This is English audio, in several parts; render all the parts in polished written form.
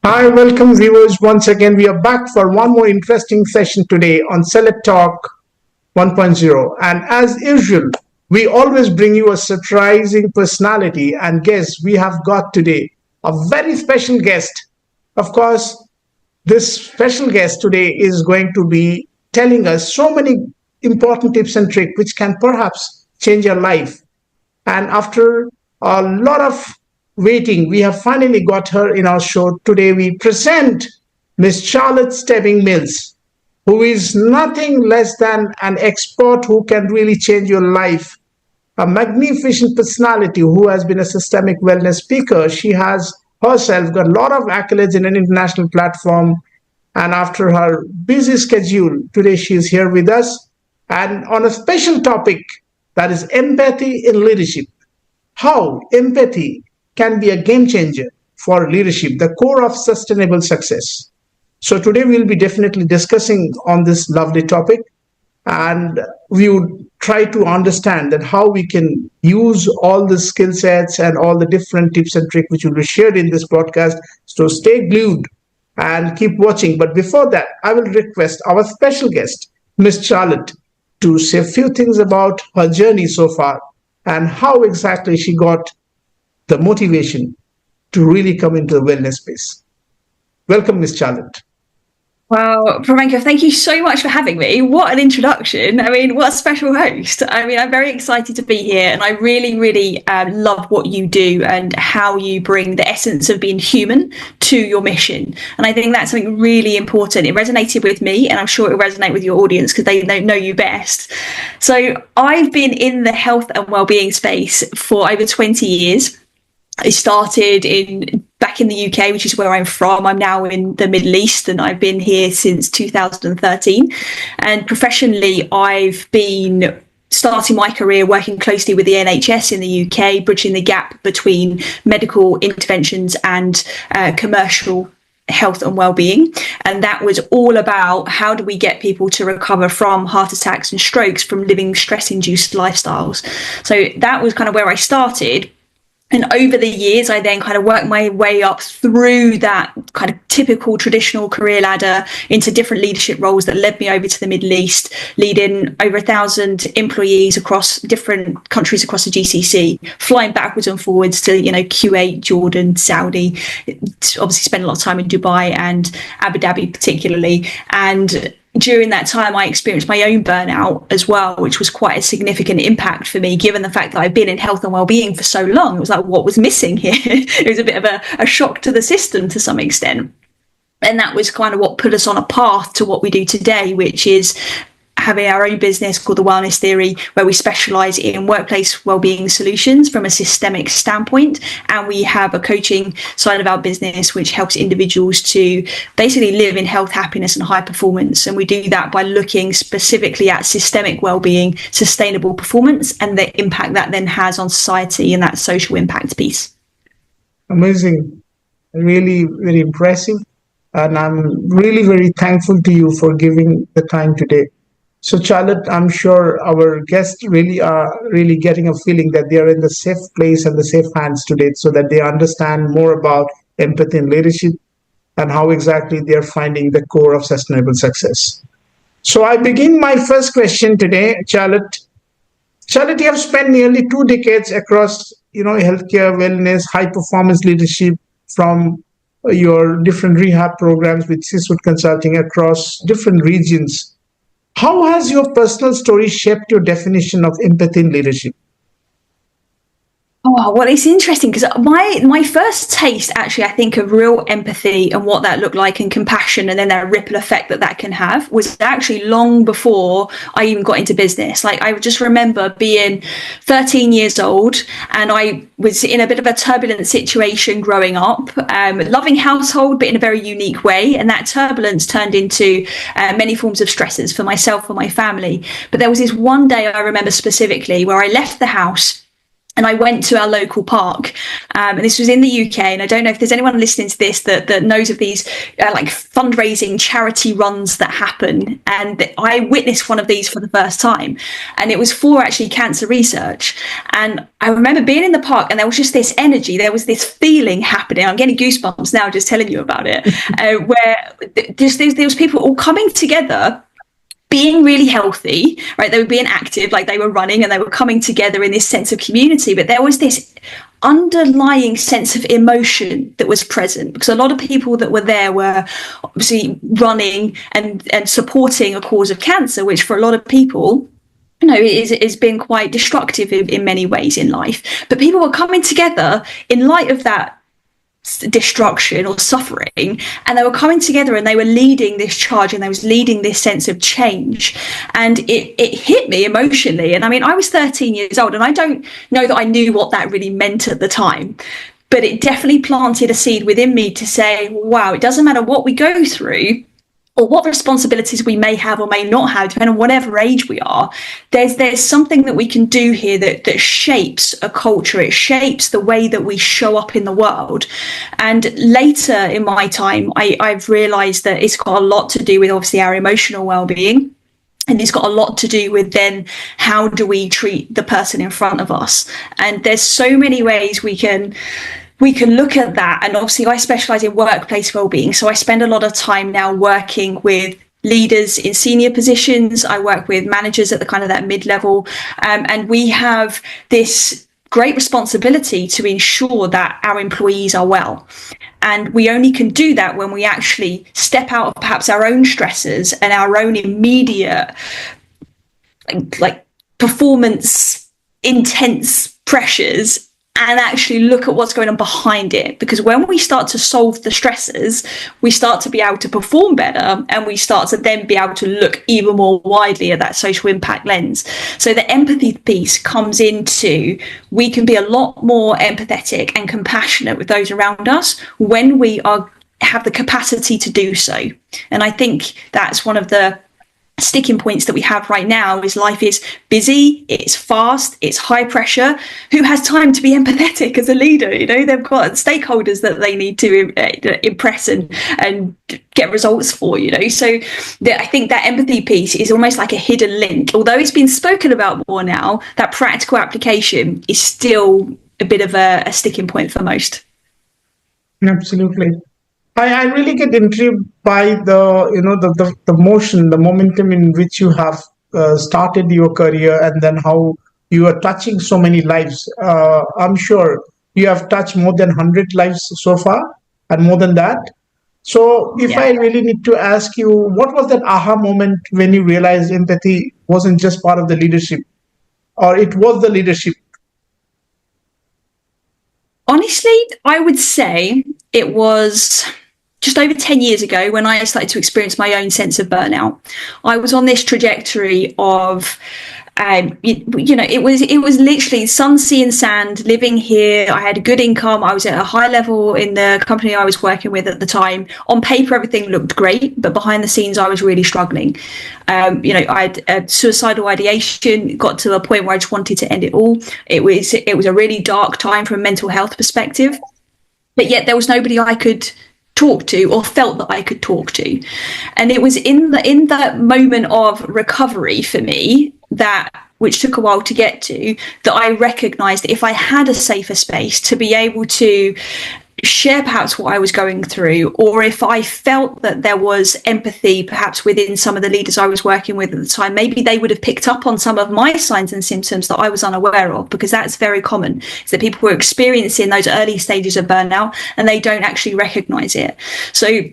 Hi, welcome viewers. Once again, we are back for one more interesting session today on CelebTalk 1.0. And as usual, we always bring you a surprising personality. And guess we have got today a very special guest. Of course, this special guest today is going to be telling us so many important tips and tricks which can perhaps change your life. And after a lot of waiting, we have finally got her in our show. Today, we present Miss Charlotte Stebbing-Mills, who is nothing less than an expert who can really change your life. A magnificent personality who has been a systemic wellness speaker. She has herself got a lot of accolades in an international platform. And after her busy schedule, today she is here with us and on a special topic that is empathy in leadership. How empathy can be a game changer for leadership, the core of sustainable success. So today we'll be definitely discussing on this lovely topic, and we would try to understand that how we can use all the skill sets and all the different tips and tricks which will be shared in this broadcast. So stay glued and keep watching. But before that, I will request our special guest, Miss Charlotte, to say a few things about her journey so far and how exactly she got the motivation to really come into the wellness space. Welcome, Miss Charlotte. Wow, Pramanka, thank you so much for having me. What an introduction. I mean, what a special host. I mean, I'm very excited to be here, and I really love what you do and how you bring the essence of being human to your mission. And I think that's something really important. It resonated with me, and I'm sure it will resonate with your audience because they know you best. So I've been in the health and wellbeing space for over 20 years. I started back in the UK, which is where I'm from. I'm now in the Middle East, and I've been here since 2013. And professionally, I've been starting my career working closely with the NHS in the UK, bridging the gap between medical interventions and commercial health and well-being. And that was all about how do we get people to recover from heart attacks and strokes from living stress-induced lifestyles. So that was kind of where I started. And over the years, I then kind of worked my way up through that kind of typical traditional career ladder into different leadership roles that led me over to the Middle East, leading over 1,000 employees across different countries across the GCC, flying backwards and forwards to, Kuwait, Jordan, Saudi, obviously spent a lot of time in Dubai and Abu Dhabi particularly. And during that time, I experienced my own burnout as well, which was quite a significant impact for me, given the fact that I've been in health and wellbeing for so long. It was like, what was missing here? It was a bit of a shock to the system to some extent. And that was kind of what put us on a path to what we do today, which is having our own business called The Wellness Theory, where we specialize in workplace wellbeing solutions from a systemic standpoint. And we have a coaching side of our business, which helps individuals to basically live in health, happiness, and high performance. And we do that by looking specifically at systemic wellbeing, sustainable performance, and the impact that then has on society and that social impact piece. Amazing. Really, very impressive. And I'm really very thankful to you for giving the time today. So Charlotte, I'm sure our guests really are getting a feeling that they are in the safe place and the safe hands today, so that they understand more about empathy and leadership and how exactly they're finding the core of sustainable success. So I begin my first question today, Charlotte. Charlotte, you have spent nearly 2 decades across, healthcare, wellness, high performance leadership from your different rehab programs with Siswood Consulting across different regions. How has your personal story shaped your definition of empathy in leadership? Oh, well, it's interesting because my first taste, actually, I think of real empathy and what that looked like and compassion and then that ripple effect that can have was actually long before I even got into business. Like, I just remember being 13 years old and I was in a bit of a turbulent situation growing up, loving household, but in a very unique way. And that turbulence turned into many forms of stresses for myself and my family. But there was this one day I remember specifically where I left the house And I went to our local park, and this was in the UK. And I don't know if there's anyone listening to this that knows of these like fundraising charity runs that happen. And I witnessed one of these for the first time, and it was for actually cancer research. And I remember being in the park, and there was just this energy, there was this feeling happening. I'm getting goosebumps now just telling you about it, where there was people all coming together, being really healthy, right? They were being active, like they were running, and they were coming together in this sense of community. But there was this underlying sense of emotion that was present, because a lot of people that were there were obviously running and supporting a cause of cancer, which for a lot of people, you know, is been quite destructive in many ways in life. But people were coming together in light of that destruction or suffering, and they were coming together and they were leading this charge, and they was leading this sense of change. And it hit me emotionally. And I mean, I was 13 years old, and I don't know that I knew what that really meant at the time, but it definitely planted a seed within me to say, wow, it doesn't matter what we go through or what responsibilities we may have or may not have, depending on whatever age we are, there's something that we can do here that shapes a culture. It shapes the way that we show up in the world. And later in my time, I've realised that it's got a lot to do with obviously our emotional well-being. And it's got a lot to do with then how do we treat the person in front of us. And there's so many ways we can look at that. And obviously I specialize in workplace wellbeing. So I spend a lot of time now working with leaders in senior positions. I work with managers at the kind of that mid-level. And we have this great responsibility to ensure that our employees are well. And we only can do that when we actually step out of perhaps our own stresses and our own immediate like performance intense pressures, and actually look at what's going on behind it. Because when we start to solve the stresses, we start to be able to perform better, and we start to then be able to look even more widely at that social impact lens. So the empathy piece comes into, we can be a lot more empathetic and compassionate with those around us when we have the capacity to do so. And I think that's one of the sticking points that we have right now is life is busy, it's fast, it's high pressure. Who has time to be empathetic as a leader? You know, they've got stakeholders that they need to impress and get results for, you know. So I think that empathy piece is almost like a hidden link. Although it's been spoken about more now, that practical application is still a bit of a sticking point for most. Absolutely. I really get intrigued by the motion, the momentum in which you have started your career, and then how you are touching so many lives. I'm sure you have touched more than 100 lives so far, and more than that. So if I really need to ask you, what was that aha moment when you realized empathy wasn't just part of the leadership, or it was the leadership? Honestly, I would say it was just over 10 years ago when I started to experience my own sense of burnout. I was on this trajectory of, it was literally sun, sea and sand, living here. I had a good income. I was at a high level in the company I was working with at the time. On paper, everything looked great, but behind the scenes, I was really struggling. I had suicidal ideation, got to a point where I just wanted to end it all. It was a really dark time from a mental health perspective, but yet there was nobody I could talk to or felt that I could talk to. And it was in that moment of recovery for me, that which took a while to get to, that I recognized if I had a safer space to be able to share perhaps what I was going through, or if I felt that there was empathy perhaps within some of the leaders I was working with at the time, maybe they would have picked up on some of my signs and symptoms that I was unaware of, because that's very common, is that people were experiencing those early stages of burnout and they don't actually recognize it. So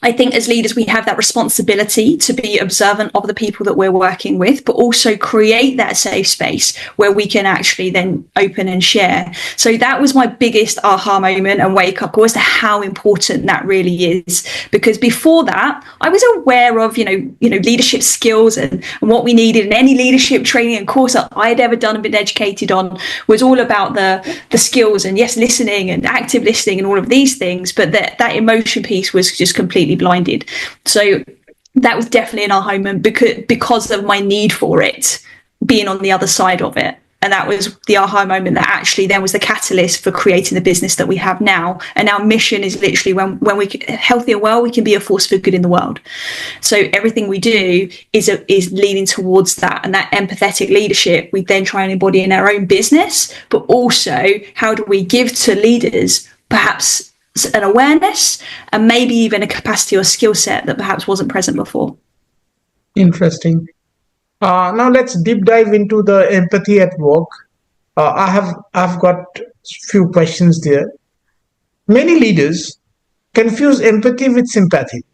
I think as leaders, we have that responsibility to be observant of the people that we're working with, but also create that safe space where we can actually then open and share. So that was my biggest aha moment and wake up call as to how important that really is. Because before that, I was aware of, leadership skills and what we needed, and any leadership training and course that I'd ever done and been educated on was all about the skills and listening and active listening and all of these things. But that emotion piece was just completely blinded. So that was definitely an aha moment because of my need for it, being on the other side of it. And that was the aha moment that actually then was the catalyst for creating the business that we have now. And our mission is literally when we healthy and well, we can be a force for good in the world. So everything we do is leaning towards that, and that empathetic leadership we then try and embody in our own business. But also, how do we give to leaders perhaps an awareness and maybe even a capacity or skill set that perhaps wasn't present before? Interesting. Now let's deep dive into the empathy at work. I've got a few questions there. Many leaders confuse empathy with sympathy.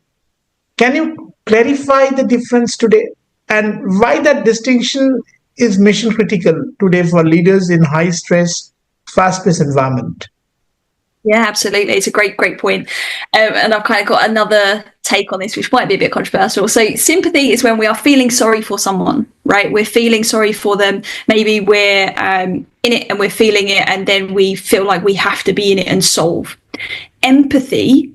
Can you clarify the difference today and why that distinction is mission critical today for leaders in high stress, fast-paced environment? Yeah, absolutely. It's a great point. And I've kind of got another take on this, which might be a bit controversial. So sympathy is when we are feeling sorry for someone, right? We're feeling sorry for them. Maybe we're in it and we're feeling it, and then we feel like we have to be in it and solve. Empathy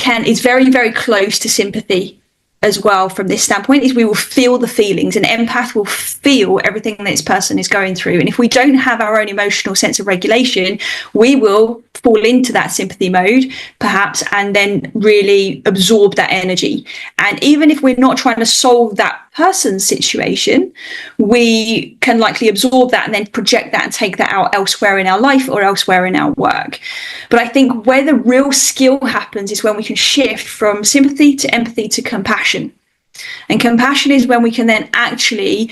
is very, very close to sympathy as well from this standpoint, is we will feel the feelings. An empath will feel everything that this person is going through. And if we don't have our own emotional sense of regulation, we will fall into that sympathy mode, perhaps, and then really absorb that energy. And even if we're not trying to solve that person's situation, we can likely absorb that and then project that and take that out elsewhere in our life or elsewhere in our work. But I think where the real skill happens is when we can shift from sympathy to empathy to compassion. And compassion is when we can then actually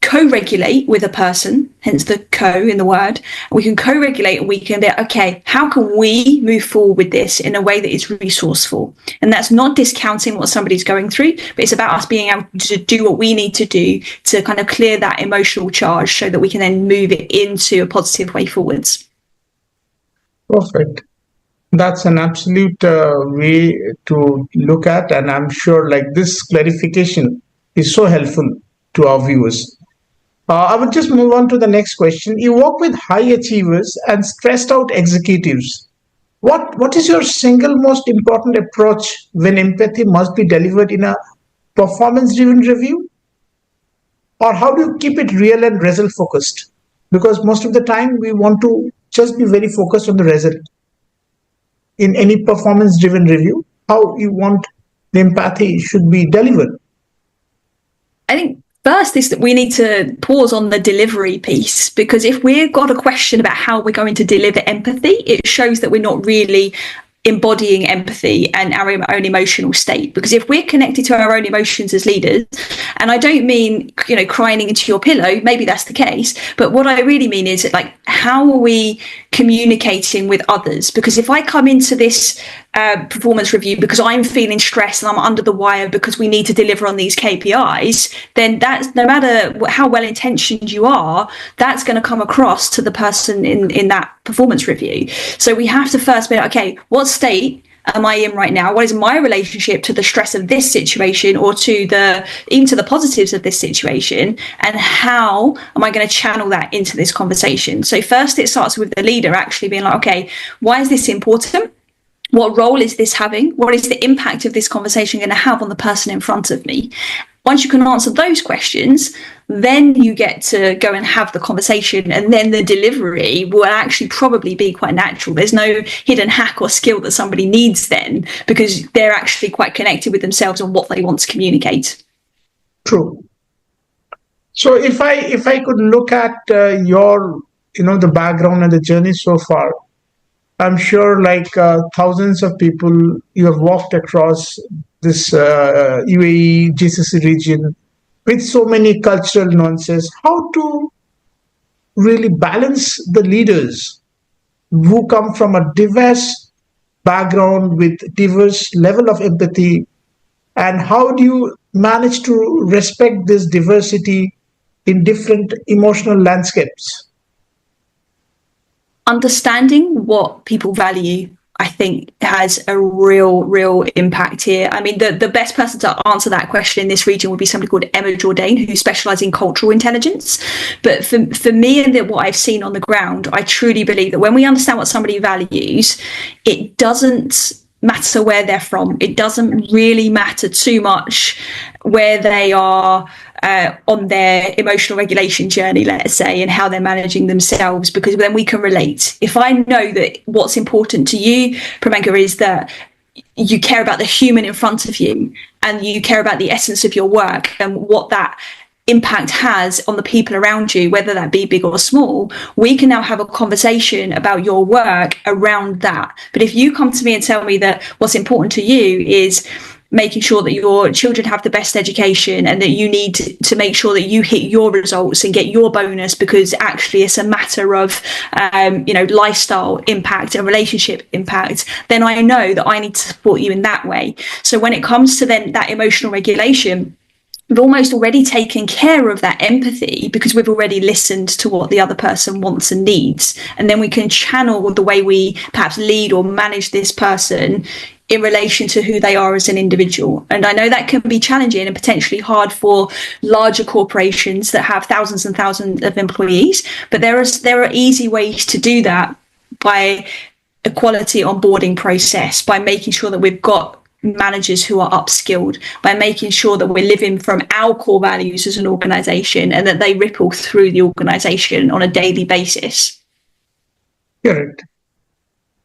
co-regulate with a person, hence the co in the word. We can co-regulate and we can be, okay, how can we move forward with this in a way that is resourceful? And that's not discounting what somebody's going through, but it's about us being able to do what we need to do to kind of clear that emotional charge so that we can then move it into a positive way forwards. Perfect. That's an absolute way to look at, and I'm sure like this clarification is so helpful to our viewers. I would just move on to the next question. You work with high achievers and stressed out executives. What is your single most important approach when empathy must be delivered in a performance-driven review? Or how do you keep it real and result-focused? Because most of the time we want to just be very focused on the result. In any performance-driven review, how you want the empathy should be delivered? I think first is that we need to pause on the delivery piece, because if we've got a question about how we're going to deliver empathy, it shows that we're not really embodying empathy and our own emotional state. Because if we're connected to our own emotions as leaders, and I don't mean, crying into your pillow, maybe that's the case, but what I really mean is like, how are we communicating with others? Because if I come into this performance review because I'm feeling stressed and I'm under the wire because we need to deliver on these KPIs, then that's, no matter how well intentioned you are, that's going to come across to the person in that performance review. So we have to first be, okay, what state am I in right now? What is my relationship to the stress of this situation, or even to the positives of this situation? And how am I going to channel that into this conversation? So first it starts with the leader actually being like, okay, why is this important? What role is this having? What is the impact of this conversation going to have on the person in front of me? Once you can answer those questions, then you get to go and have the conversation, and then the delivery will actually probably be quite natural. There's no hidden hack or skill that somebody needs then, because they're actually quite connected with themselves and what they want to communicate. True. So if I could look at your, the background and the journey so far, I'm sure like thousands of people you have walked across this UAE, GCC region with so many cultural nuances. How to really balance the leaders who come from a diverse background with diverse level of empathy, and how do you manage to respect this diversity in different emotional landscapes? Understanding what people value, I think, has a real impact here. I mean, the best person to answer that question in this region would be somebody called Emma Jourdain, who specialises in cultural intelligence. But for me and what I've seen on the ground, I truly believe that when we understand what somebody values, it doesn't matter where they're from. It doesn't really matter too much where they are on their emotional regulation journey, let's say, and how they're managing themselves, because then we can relate. If I know that what's important to you, Priyanka, is that you care about the human in front of you and you care about the essence of your work and what that impact has on the people around you, whether that be big or small, we can now have a conversation about your work around that. But if you come to me and tell me that what's important to you is making sure that your children have the best education and that you need to make sure that you hit your results and get your bonus because actually it's a matter of lifestyle impact and relationship impact, then I know that I need to support you in that way. So when it comes to then that emotional regulation, we've almost already taken care of that empathy because we've already listened to what the other person wants and needs. And then we can channel the way we perhaps lead or manage this person in relation to who they are as an individual. And I know that can be challenging and potentially hard for larger corporations that have thousands and thousands of employees, but there are easy ways to do that by a quality onboarding process, by making sure that we've got managers who are upskilled, by making sure that we're living from our core values as an organization and that they ripple through the organization on a daily basis. Correct.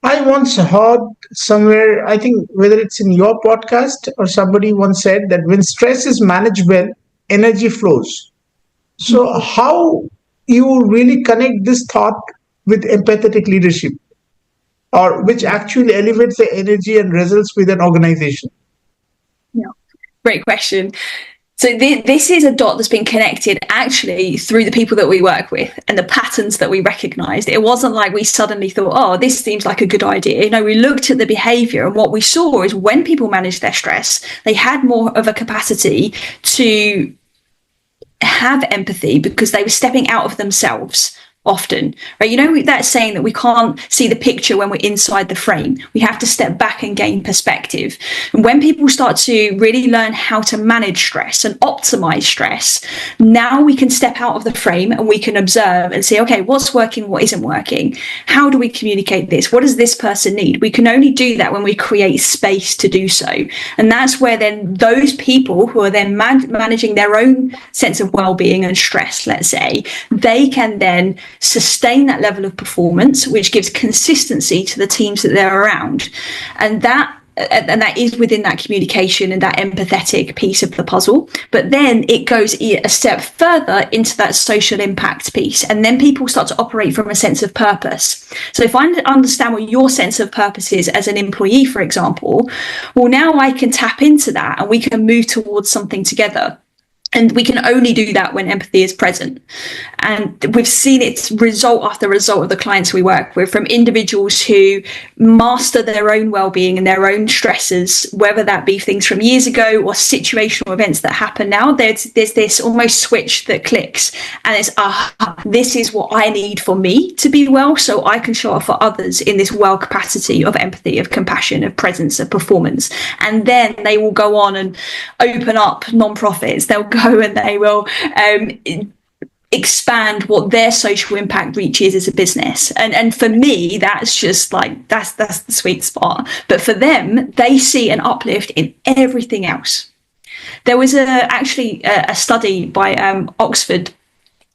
I once heard somewhere, I think whether it's in your podcast or somebody once said that when stress is managed well, energy flows. So how you really connect this thought with empathetic leadership, or which actually elevates the energy and results with an organization? Yeah, great question. So this is a dot that's been connected actually through the people that we work with and the patterns that we recognized. It wasn't like we suddenly thought, oh, this seems like a good idea. No, we looked at the behavior, and what we saw is when people managed their stress, they had more of a capacity to have empathy because they were stepping out of themselves often, right? You know, that saying that we can't see the picture when we're inside the frame. We have to step back and gain perspective. And when people start to really learn how to manage stress and optimize stress, now we can step out of the frame and we can observe and say, okay, what's working, what isn't working? How do we communicate this? What does this person need? We can only do that when we create space to do so. And that's where then those people who are then managing their own sense of well-being and stress, let's say, they can then sustain that level of performance, which gives consistency to the teams that they're around. And that is within that communication and that empathetic piece of the puzzle. But then it goes a step further into that social impact piece. And then people start to operate from a sense of purpose. So if I understand what your sense of purpose is as an employee, for example, well, now I can tap into that and we can move towards something together. And we can only do that when empathy is present. And we've seen it result after result of the clients we work with, from individuals who master their own well-being and their own stresses, whether that be things from years ago or situational events that happen now. There's this almost switch that clicks and it's, this is what I need for me to be well, so I can show up for others in this well capacity of empathy, of compassion, of presence, of performance. And then they will go on and open up non-profits. They'll go and they will expand what their social impact reach is as a business. And for me, that's just like, that's the sweet spot. But for them, they see an uplift in everything else. There was actually a study by Oxford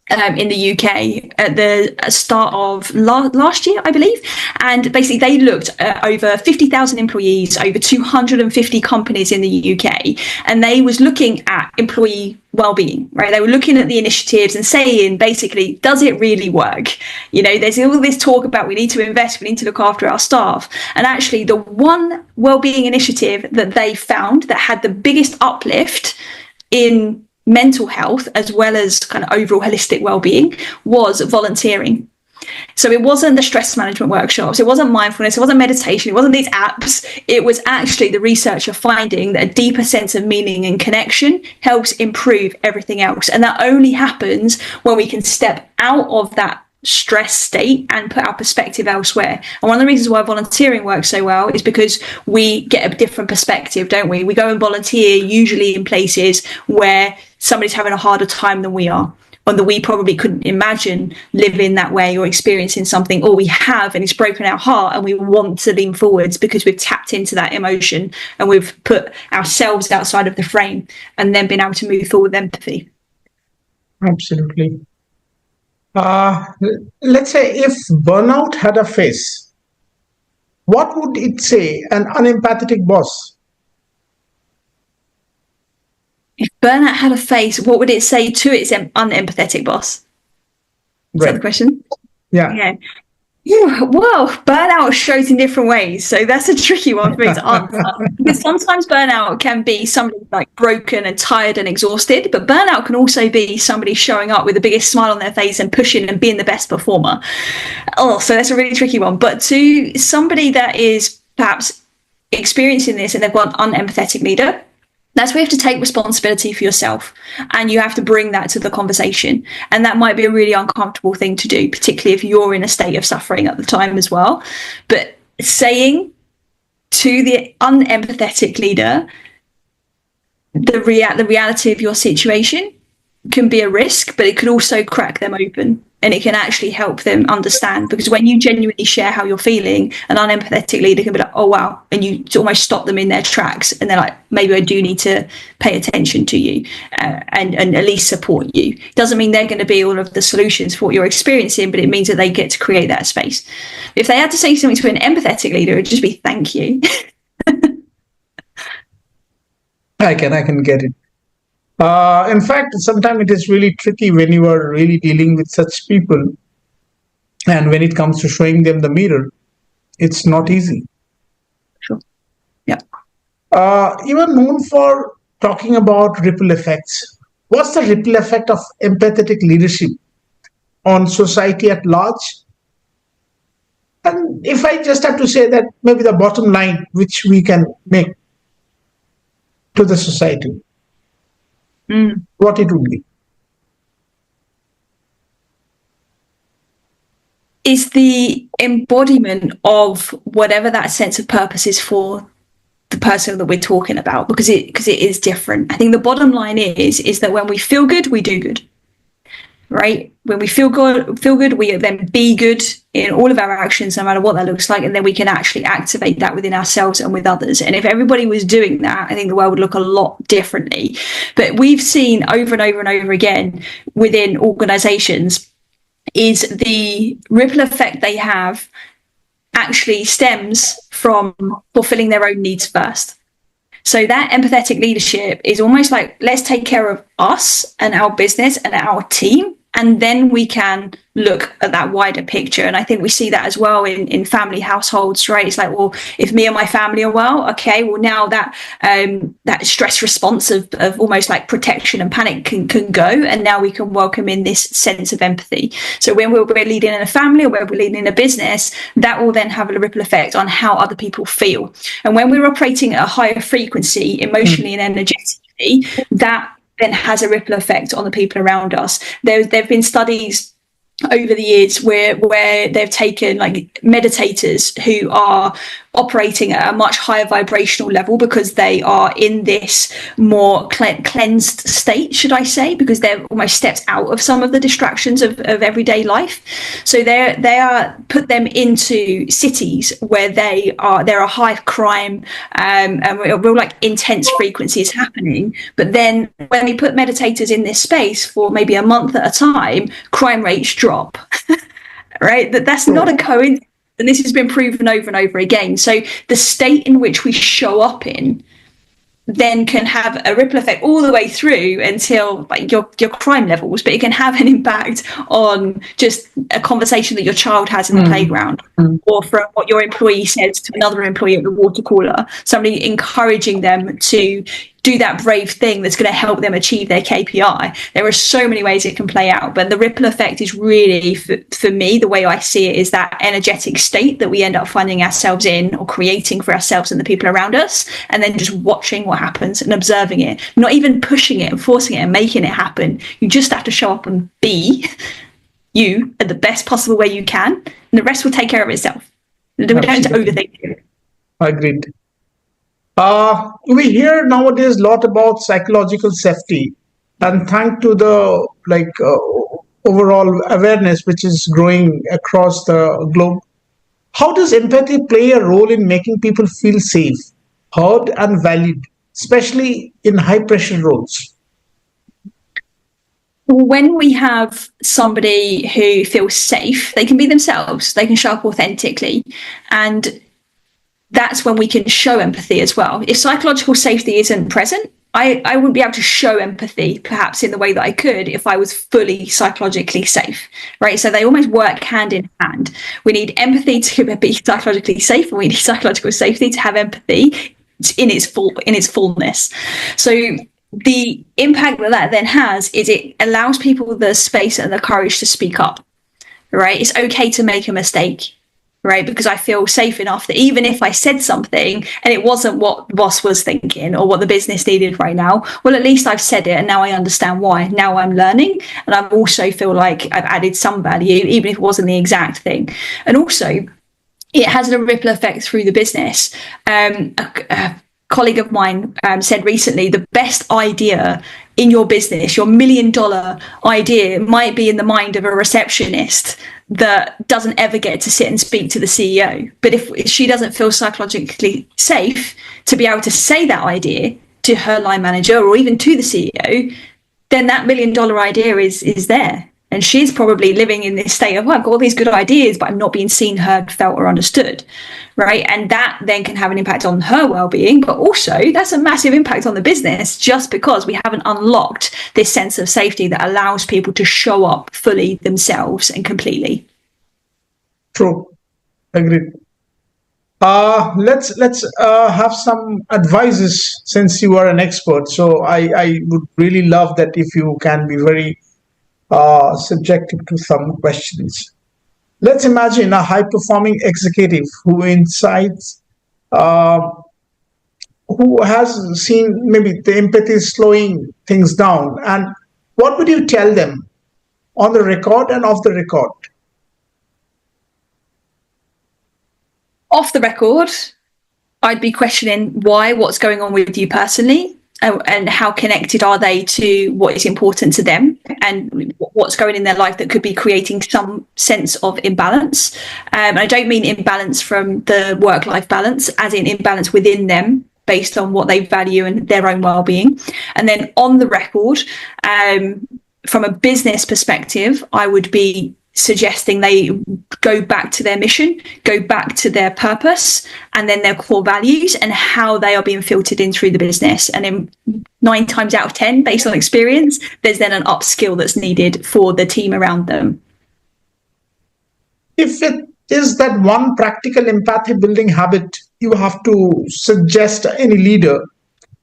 in the UK at the start of last year, I believe. And basically they looked at over 50,000 employees, over 250 companies in the UK. And they was looking at employee well-being, right? They were looking at the initiatives and saying, basically, does it really work? You know, there's all this talk about we need to invest, we need to look after our staff. And actually the one well-being initiative that they found that had the biggest uplift in mental health as well as kind of overall holistic well-being was volunteering. So it wasn't the stress management workshops, it wasn't mindfulness, it wasn't meditation, it wasn't these apps. It was actually the researcher finding that a deeper sense of meaning and connection helps improve everything else. And that only happens when we can step out of that stress state and put our perspective elsewhere. And one of the reasons why volunteering works so well is because we get a different perspective, don't we? We go and volunteer usually in places where somebody's having a harder time than we are, that we probably couldn't imagine living that way or experiencing something, or we have and it's broken our heart and we want to lean forwards because we've tapped into that emotion and we've put ourselves outside of the frame and then been able to move forward with empathy. Absolutely. Let's say if burnout had a face, what would it say an unempathetic boss? If burnout had a face, what would it say to its unempathetic boss? Is that the question? Yeah. Well, burnout shows in different ways, so that's a tricky one for me to answer. Because sometimes burnout can be somebody like broken and tired and exhausted, but burnout can also be somebody showing up with the biggest smile on their face and pushing and being the best performer. Oh, so that's a really tricky one. But to somebody that is perhaps experiencing this and they've got an unempathetic leader, that's where you have to take responsibility for yourself and you have to bring that to the conversation. And that might be a really uncomfortable thing to do, particularly if you're in a state of suffering at the time as well. But saying to the unempathetic leader the reality of your situation can be a risk, but it could also crack them open and it can actually help them understand. Because when you genuinely share how you're feeling, an unempathetic leader can be like, oh, wow. And you almost stop them in their tracks. And they're like, maybe I do need to pay attention to you and at least support you. Doesn't mean they're going to be all of the solutions for what you're experiencing, but it means that they get to create that space. If they had to say something to an empathetic leader, it'd just be thank you. I can get it. In fact, sometimes it is really tricky when you are really dealing with such people. And when it comes to showing them the mirror, it's not easy. Sure. Yeah. You are known for talking about ripple effects. What's the ripple effect of empathetic leadership on society at large? And if I just have to say that maybe the bottom line which we can make to the society, what it would be? Is the embodiment of whatever that sense of purpose is for the person that we're talking about, because it is different. I think the bottom line is that when we feel good, we do good. Right? When we feel good, we then be good in all of our actions, no matter what that looks like, and then we can actually activate that within ourselves and with others. And if everybody was doing that, I think the world would look a lot differently. But we've seen over and over and over again within organizations is the ripple effect they have actually stems from fulfilling their own needs first. So that empathetic leadership is almost like, let's take care of us and our business and our team, and then we can look at that wider picture. And I think we see that as well in family households, right? It's like, well, if me and my family are well, okay, well now that that stress response of almost like protection and panic can go, and now we can welcome in this sense of empathy. So when we're leading in a family or when we're leading in a business, that will then have a ripple effect on how other people feel. And when we're operating at a higher frequency emotionally and energetically, that then has a ripple effect on the people around us. There have been studies over the years where they've taken like meditators who are operating at a much higher vibrational level because they are in this more cleansed state, should I say, because they're almost stepped out of some of the distractions of everyday life. So they are put them into cities where there are high crime and real like intense frequencies happening. But then when we put meditators in this space for maybe a month at a time, crime rates drop. Right? That's not a coincidence. And this has been proven over and over again. So the state in which we show up in then can have a ripple effect all the way through until like your crime levels, but it can have an impact on just a conversation that your child has in the playground, or from what your employee says to another employee at the water cooler, somebody encouraging them to do that brave thing that's going to help them achieve their KPI. There are so many ways it can play out, but the ripple effect is really, for me, the way I see it is that energetic state that we end up finding ourselves in or creating for ourselves and the people around us, and then just watching what happens and observing it, not even pushing it and forcing it and making it happen. You just have to show up and be you at the best possible way you can, and the rest will take care of itself. We don't have to overthink it. Agreed. We hear nowadays a lot about psychological safety. and thanks to the overall awareness which is growing across the globe, how does empathy play a role in making people feel safe, heard, and valued, especially in high pressure roles? When we have somebody who feels safe, they can be themselves, they can show up authentically, and that's when we can show empathy as well. If psychological safety isn't present, I wouldn't be able to show empathy perhaps in the way that I could if I was fully psychologically safe, right? So they almost work hand in hand. We need empathy to be psychologically safe, and we need psychological safety to have empathy in its fullness. So the impact that then has is it allows people the space and the courage to speak up, right? It's okay to make a mistake, right? Because I feel safe enough that even if I said something and it wasn't what the boss was thinking or what the business needed right now, well, at least I've said it and now I understand why. Now I'm learning, and I also feel like I've added some value, even if it wasn't the exact thing. And also, it has a ripple effect through the business. A colleague of mine said recently, the best idea in your business, your $1 million idea, might be in the mind of a receptionist that doesn't ever get to sit and speak to the CEO. But if she doesn't feel psychologically safe to be able to say that idea to her line manager or even to the CEO, then that $1 million idea is there. And she's probably living in this state of, well, I've got all these good ideas, but I'm not being seen, heard, felt, or understood, right? And that then can have an impact on her well-being, but also that's a massive impact on the business just because we haven't unlocked this sense of safety that allows people to show up fully themselves and completely. True. Agreed. Let's have some advices since you are an expert. So I would really love that if you can be very subjective to some questions. Let's imagine a high-performing executive who incites, who has seen maybe the empathy is slowing things down. And what would you tell them on the record and off the record? Off the record, I'd be questioning why, what's going on with you personally, and how connected are they to what is important to them and what's going in their life that could be creating some sense of imbalance. I don't mean imbalance from the work-life balance, as in imbalance within them based on what they value and their own well-being. And then on the record, from a business perspective, I would be suggesting they go back to their mission, go back to their purpose, and then their core values and how they are being filtered in through the business. And in 9 times out of 10, based on experience, there's then an upskill that's needed for the team around them. If it is that one practical empathy building habit you have to suggest any leader,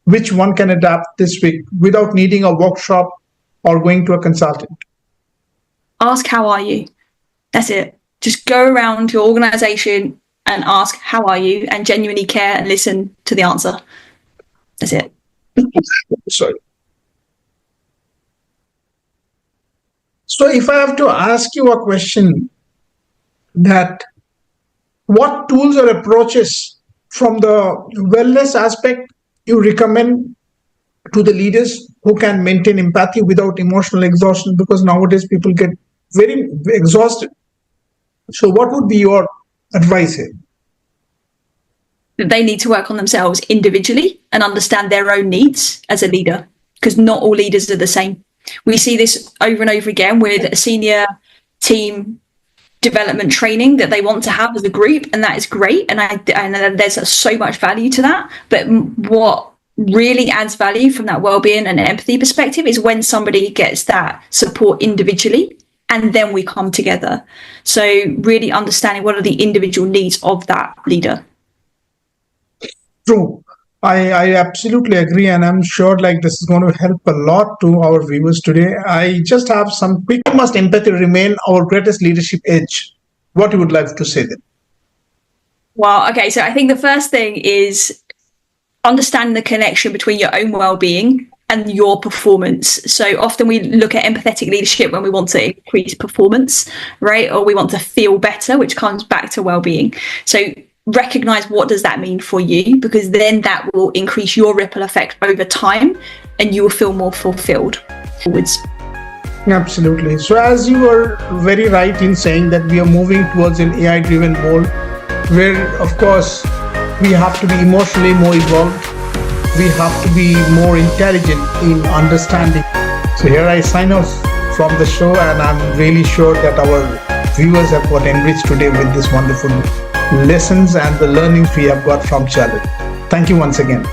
which one can adapt this week without needing a workshop or going to a consultant? Ask, how are you? That's it. Just go around your organization and ask, how are you? And genuinely care and listen to the answer. That's it. Sorry. So if I have to ask you a question, that what tools or approaches from the wellness aspect you recommend to the leaders who can maintain empathy without emotional exhaustion? Because nowadays people get very exhausted. So what would be your advice here? They need to work on themselves individually and understand their own needs as a leader, because not all leaders are the same. We see this over and over again with a senior team development training that they want to have as a group, and that is great. And there's so much value to that. But what really adds value from that well-being and empathy perspective is when somebody gets that support individually and then we come together. So really understanding what are the individual needs of that leader. True. I absolutely agree, and I'm sure this is going to help a lot to our viewers today. I just have some quick. Must empathy remain our greatest leadership edge? What you would like to say then? Well, okay, so I think the first thing is understanding the connection between your own well-being and your performance. So often we look at empathetic leadership when we want to increase performance, right? Or we want to feel better, which comes back to well-being. So recognize what does that mean for you, because then that will increase your ripple effect over time and you will feel more fulfilled. forwards. Absolutely. So as you were very right in saying that we are moving towards an AI-driven world where, of course, we have to be emotionally more evolved. We have to be more intelligent in understanding. So here I sign off from the show, and I'm really sure that our viewers have got enriched today with this wonderful lessons and the learnings we have got from Charlotte. Thank you once again.